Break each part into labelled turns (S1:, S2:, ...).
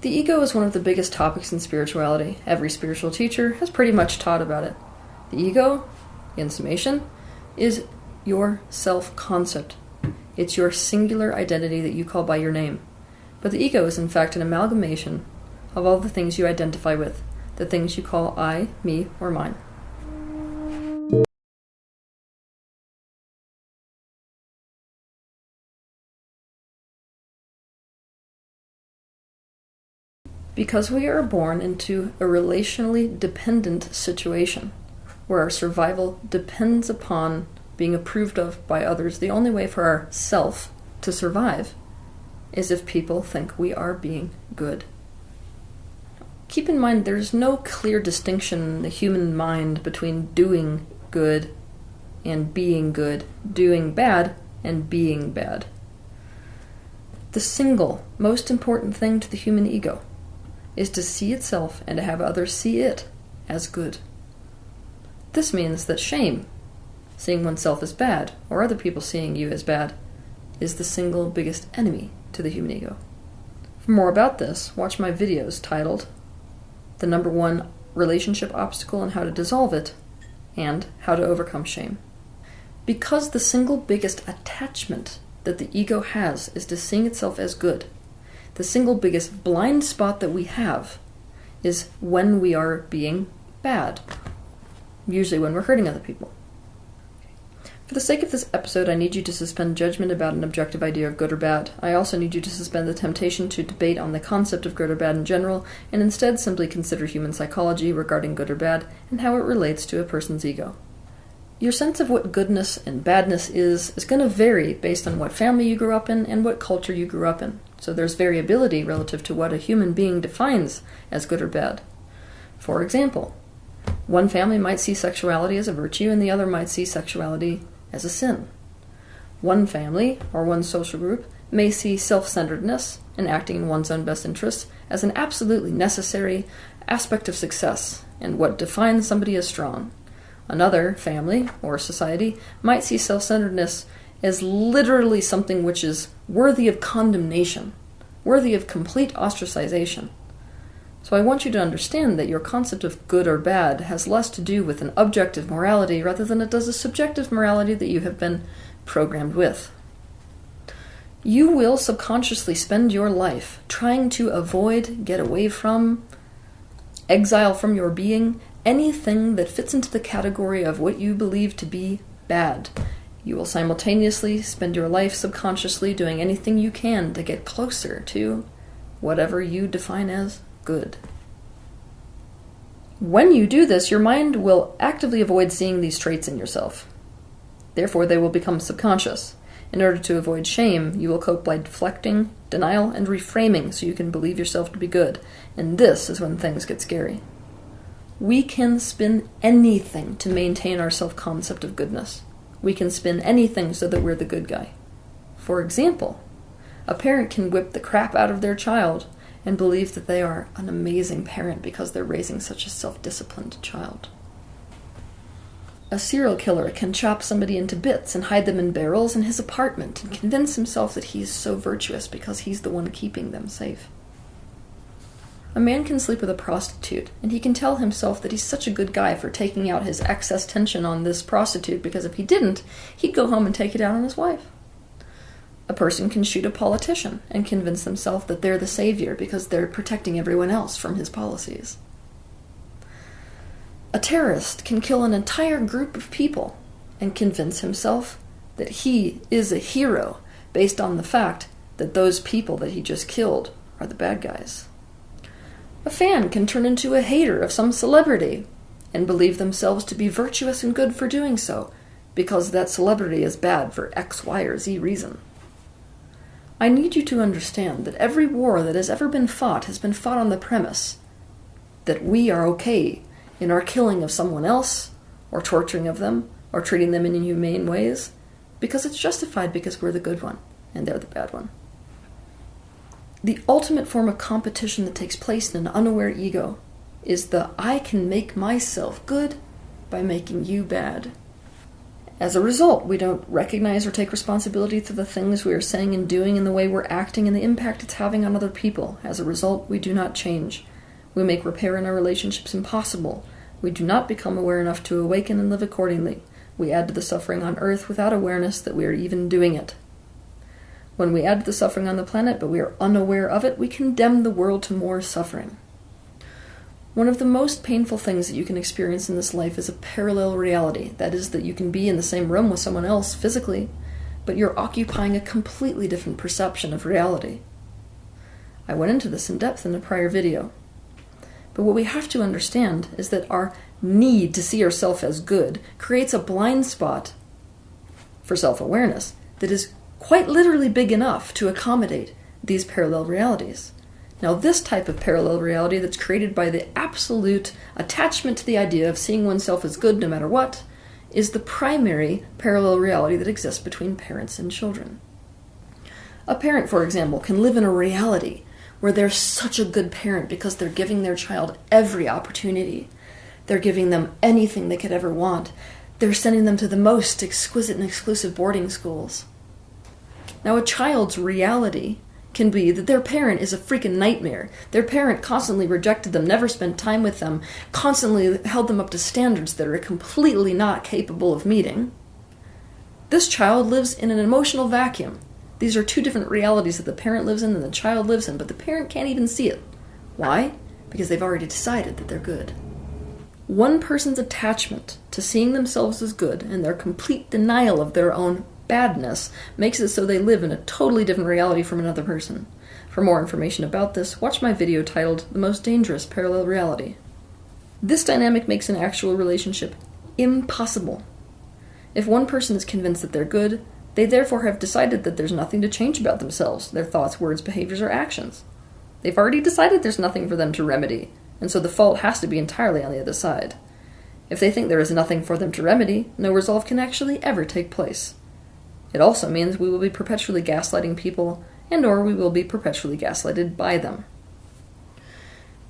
S1: The ego is one of the biggest topics in spirituality. Every spiritual teacher has pretty much taught about it. The ego, in summation, is your self-concept. It's your singular identity that you call by your name. But the ego is in fact an amalgamation of all the things you identify with, the things you call I, me, or mine. Because we are born into a relationally dependent situation, where our survival depends upon being approved of by others, the only way for our self to survive is if people think we are being good. Keep in mind, there's no clear distinction in the human mind between doing good and being good, doing bad and being bad. The single most important thing to the human ego is to see itself and to have others see it as good. This means that shame, seeing oneself as bad, or other people seeing you as bad, is the single biggest enemy to the human ego. For more about this, watch my videos titled The #1 Relationship Obstacle and How to Dissolve It, and How to Overcome Shame. Because the single biggest attachment that the ego has is to seeing itself as good, the single biggest blind spot that we have is when we are being bad, usually when we're hurting other people. For the sake of this episode, I need you to suspend judgment about an objective idea of good or bad. I also need you to suspend the temptation to debate on the concept of good or bad in general, and instead simply consider human psychology regarding good or bad and how it relates to a person's ego. Your sense of what goodness and badness is going to vary based on what family you grew up in and what culture you grew up in. So there's variability relative to what a human being defines as good or bad. For example, one family might see sexuality as a virtue and the other might see sexuality as a sin. One family, or one social group, may see self-centeredness and acting in one's own best interests as an absolutely necessary aspect of success and what defines somebody as strong. Another family, or society, might see self-centeredness as literally something which is worthy of condemnation, worthy of complete ostracization. So I want you to understand that your concept of good or bad has less to do with an objective morality rather than it does a subjective morality that you have been programmed with. You will subconsciously spend your life trying to avoid, get away from, exile from your being anything that fits into the category of what you believe to be bad. You will simultaneously spend your life subconsciously doing anything you can to get closer to whatever you define as good. When you do this, your mind will actively avoid seeing these traits in yourself. Therefore, they will become subconscious. In order to avoid shame, you will cope by deflecting, denial, and reframing so you can believe yourself to be good. And this is when things get scary. We can spin anything to maintain our self-concept of goodness. We can spin anything so that we're the good guy. For example, a parent can whip the crap out of their child and believe that they are an amazing parent because they're raising such a self-disciplined child. A serial killer can chop somebody into bits and hide them in barrels in his apartment and convince himself that he's so virtuous because he's the one keeping them safe. A man can sleep with a prostitute, and he can tell himself that he's such a good guy for taking out his excess tension on this prostitute, because if he didn't, he'd go home and take it out on his wife. A person can shoot a politician and convince themselves that they're the savior because they're protecting everyone else from his policies. A terrorist can kill an entire group of people and convince himself that he is a hero based on the fact that those people that he just killed are the bad guys. A fan can turn into a hater of some celebrity and believe themselves to be virtuous and good for doing so because that celebrity is bad for X, Y, or Z reason. I need you to understand that every war that has ever been fought has been fought on the premise that we are okay in our killing of someone else, or torturing of them, or treating them in inhumane ways, because it's justified because we're the good one, and they're the bad one. The ultimate form of competition that takes place in an unaware ego is the I can make myself good by making you bad. As a result, we don't recognize or take responsibility for the things we are saying and doing and the way we're acting and the impact it's having on other people. As a result, we do not change. We make repair in our relationships impossible. We do not become aware enough to awaken and live accordingly. We add to the suffering on earth without awareness that we are even doing it. When we add to the suffering on the planet, but we are unaware of it, we condemn the world to more suffering. One of the most painful things that you can experience in this life is a parallel reality. That is, that you can be in the same room with someone else physically, but you're occupying a completely different perception of reality. I went into this in depth in a prior video. But what we have to understand is that our need to see ourselves as good creates a blind spot for self-awareness that is quite literally big enough to accommodate these parallel realities. Now, this type of parallel reality that's created by the absolute attachment to the idea of seeing oneself as good no matter what is the primary parallel reality that exists between parents and children. A parent, for example, can live in a reality where they're such a good parent because they're giving their child every opportunity. They're giving them anything they could ever want. They're sending them to the most exquisite and exclusive boarding schools. Now, a child's reality can be that their parent is a freaking nightmare. Their parent constantly rejected them, never spent time with them, constantly held them up to standards that are completely not capable of meeting. This child lives in an emotional vacuum. These are two different realities that the parent lives in and the child lives in, but the parent can't even see it. Why? Because they've already decided that they're good. One person's attachment to seeing themselves as good and their complete denial of their own badness makes it so they live in a totally different reality from another person. For more information about this, watch my video titled The Most Dangerous Parallel Reality. This dynamic makes an actual relationship impossible. If one person is convinced that they're good, they therefore have decided that there's nothing to change about themselves, their thoughts, words, behaviors, or actions. They've already decided there's nothing for them to remedy, and so the fault has to be entirely on the other side. If they think there is nothing for them to remedy, no resolve can actually ever take place. It also means we will be perpetually gaslighting people, and/or we will be perpetually gaslighted by them.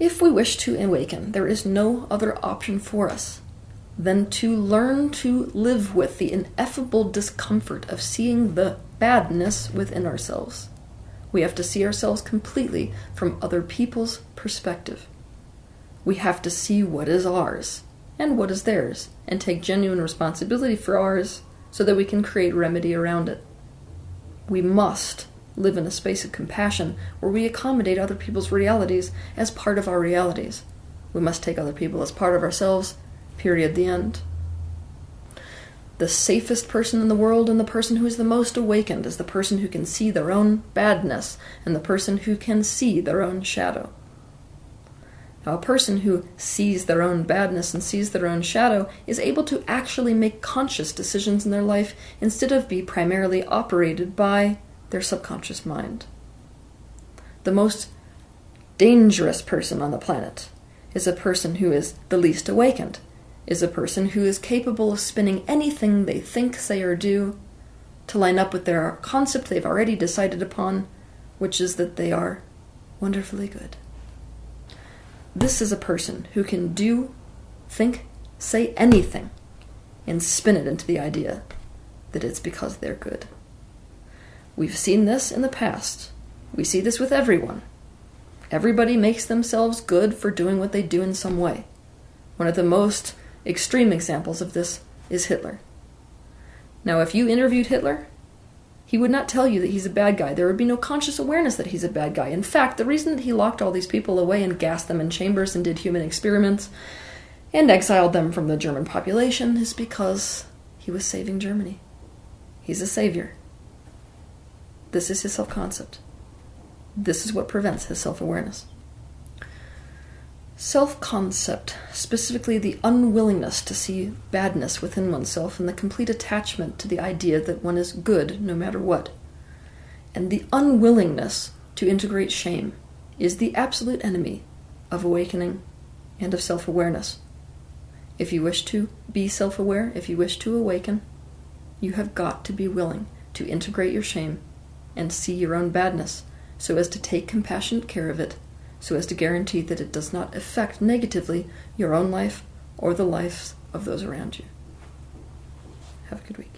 S1: If we wish to awaken, there is no other option for us than to learn to live with the ineffable discomfort of seeing the badness within ourselves. We have to see ourselves completely from other people's perspective. We have to see what is ours and what is theirs, and take genuine responsibility for ours so that we can create remedy around it. We must live in a space of compassion where we accommodate other people's realities as part of our realities. We must take other people as part of ourselves, period, the end. The safest person in the world and the person who is the most awakened is the person who can see their own badness and the person who can see their own shadow. Now, a person who sees their own badness and sees their own shadow is able to actually make conscious decisions in their life instead of be primarily operated by their subconscious mind. The most dangerous person on the planet is a person who is the least awakened, is a person who is capable of spinning anything they think, say, or do to line up with their concept they've already decided upon, which is that they are wonderfully good. This is a person who can do, think, say anything, and spin it into the idea that it's because they're good. We've seen this in the past. We see this with everyone. Everybody makes themselves good for doing what they do in some way. One of the most extreme examples of this is Hitler. Now, if you interviewed Hitler, he would not tell you that he's a bad guy. There would be no conscious awareness that he's a bad guy. In fact, the reason that he locked all these people away and gassed them in chambers and did human experiments and exiled them from the German population is because he was saving Germany. He's a savior. This is his self-concept. This is what prevents his self-awareness. Self-concept, specifically the unwillingness to see badness within oneself and the complete attachment to the idea that one is good no matter what, and the unwillingness to integrate shame is the absolute enemy of awakening and of self-awareness. If you wish to be self-aware, if you wish to awaken, you have got to be willing to integrate your shame and see your own badness so as to take compassionate care of it, so as to guarantee that it does not affect negatively your own life or the lives of those around you. Have Have a good week.